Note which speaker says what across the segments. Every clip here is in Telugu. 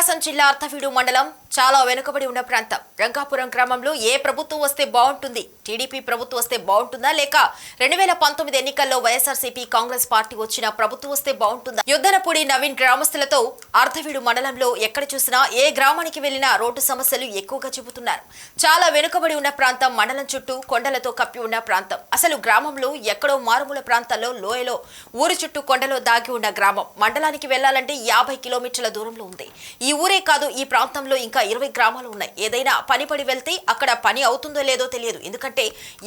Speaker 1: ప్రకాశం జిల్లా అర్ధవీడు మండలం చాలా వెనుకబడి ఉన్న ప్రాంతం. రంగాపురం గ్రామంలో ఏ ప్రభుత్వం వస్తే బాగుంటుంది, టీడీపీ ప్రభుత్వం వస్తే బాగుంటుందా, లేక 2019 ఎన్నికల్లో వైఎస్ఆర్సీపీ కాంగ్రెస్ పార్టీ వచ్చిన ప్రభుత్వం వస్తే బాగుంటుందా? యుద్ధనపూడి నవీన్ గ్రామస్తులతో అర్ధవీడు మండలంలో ఎక్కడ చూసినా ఏ గ్రామానికి వెళ్లినా రోడ్డు సమస్యలు ఎక్కువగా చెబుతున్నారు. చాలా వెనుకబడి ఉన్న ప్రాంతం, మండలం చుట్టూ కొండలతో కప్పి ఉన్న ప్రాంతం. అసలు గ్రామంలో ఎక్కడో మారుమూల ప్రాంతాల్లో లోయలో ఊరి చుట్టూ కొండలో దాగి ఉన్న గ్రామం. మండలానికి వెళ్లాలంటే 50 కిలోమీటర్ల దూరంలో ఉంది. ఈ ఊరే కాదు, ఈ ప్రాంతంలో ఇంకా 20 గ్రామాలు ఉన్నాయి. ఏదైనా పని పడి వెళ్తే అక్కడ పని అవుతుందో లేదో తెలియదు. ఎందుకంటే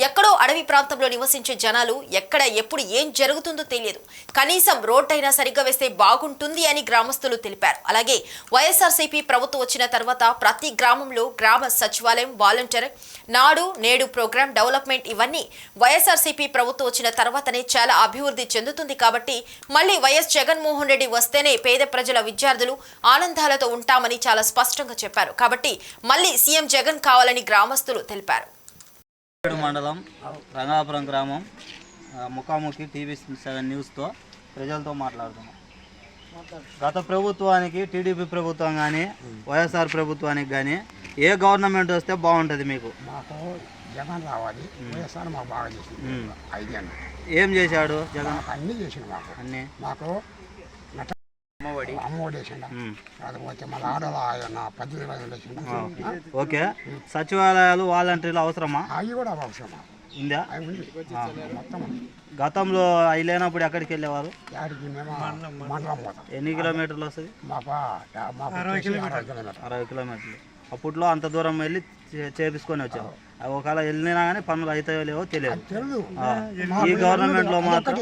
Speaker 1: ఎక్కడో అడవి ప్రాంతంలో నివసించే జనాలు ఎక్కడ ఎప్పుడు ఏం జరుగుతుందో తెలియదు. కనీసం రోడ్ అయినా సరిగ్గా వేస్తే బాగుంటుంది అని గ్రామస్తులు తెలిపారు. అలాగే వైఎస్ఆర్సీపీ ప్రభుత్వం వచ్చిన తర్వాత ప్రతి గ్రామంలో గ్రామ సచివాలయం, వాలంటీర్, నాడు నేడు ప్రోగ్రాం డెవలప్మెంట్ ఇవన్నీ వైఎస్ఆర్సీపీ ప్రభుత్వం వచ్చిన తర్వాతనే చాలా అభివృద్ధి చెందుతుంది. కాబట్టి మళ్ళీ వైఎస్ జగన్మోహన్ రెడ్డి వస్తేనే పేద ప్రజల, విద్యార్థులు ఆనందాలతో ఉంటామని చాలా స్పష్టంగా చెప్పారు. కాబట్టి మళ్ళీ సీఎం జగన్ కావాలని గ్రామస్తులు తెలిపారు.
Speaker 2: మండలం రంగాపురం గ్రామం ముఖాముఖి TV7 న్యూస్తో ప్రజలతో మాట్లాడుతున్నాం. గత ప్రభుత్వానికి, టీడీపీ ప్రభుత్వం కానీ వైఎస్ఆర్ ప్రభుత్వానికి కానీ ఏ గవర్నమెంట్ వస్తే బాగుంటుంది మీకు?
Speaker 3: మాకు జగన్ రావాలి. వైఎస్ఆర్ మాకు బాగా చేసింది. 5 ఏళ్ళు
Speaker 2: ఏం చేశాడు జగన్?
Speaker 3: అన్నీ చేసిండు. మాకు అమ్మఒడి వేసిండు. కాకపోతే మళ్ళీ ఆడల 18,000 వేసిండు.
Speaker 2: ఓకే, సచివాలయాలు, వాలంటీర్లు అవసరమా?
Speaker 3: అవి కూడా అవసరమా
Speaker 2: ఉందా?
Speaker 3: అవి ఉంది మొత్తం.
Speaker 2: గతంలో అవి లేనప్పుడు ఎక్కడికి వెళ్ళేవారు?
Speaker 3: యాడికి మేము మండలం పోతాం.
Speaker 2: ఎన్ని కిలోమీటర్లు వస్తుంది?
Speaker 3: మాకు 60 కిలోమీటర్లు.
Speaker 2: 60 కిలోమీటర్లు. అప్పట్లో అంత దూరం వెళ్ళి చేపించుకొని వచ్చాము. ఒకవేళ వెళ్ళినా కానీ పనులు అవుతాయో లేవో తెలియదు. ఈ గవర్నమెంట్ లో మాత్రం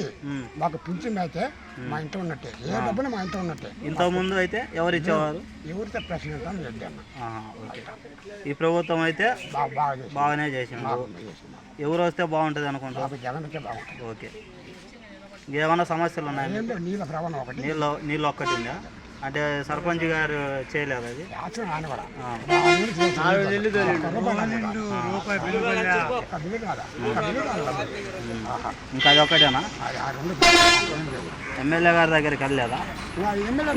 Speaker 3: మాకు పింఛన్ అయితే మా ఇంట్లో ఉన్నట్టే, ఏ డబ్బులు మా ఇంట్లో ఉన్నట్టే.
Speaker 2: ఇంతకుముందు అయితే ఎవరు ఇచ్చేవారు?
Speaker 3: ఎవరితో ప్రెసిడెంట్ రెడ్డి అన్న.
Speaker 2: ఈ ప్రభుత్వం అయితే బాగానే చేసిండు. ఎవరు వస్తే బాగుంటుంది అనుకుంటారు?
Speaker 3: జగన్కే బాగుంటుంది.
Speaker 2: ఓకే, ఏమైనా సమస్యలు ఉన్నాయి?
Speaker 3: నీళ్ళ ప్రవణం ఒకటి,
Speaker 2: నీళ్ళు ఒక్కటి ఉందా? అంటే సర్పంచ్ గారు చేయలేదు అది?
Speaker 3: ఆయన కూడా
Speaker 2: ఇంకా అది ఒకటేనా? ఎమ్మెల్యే గారి దగ్గరికి వెళ్ళలేదా?
Speaker 3: ఎమ్మెల్యే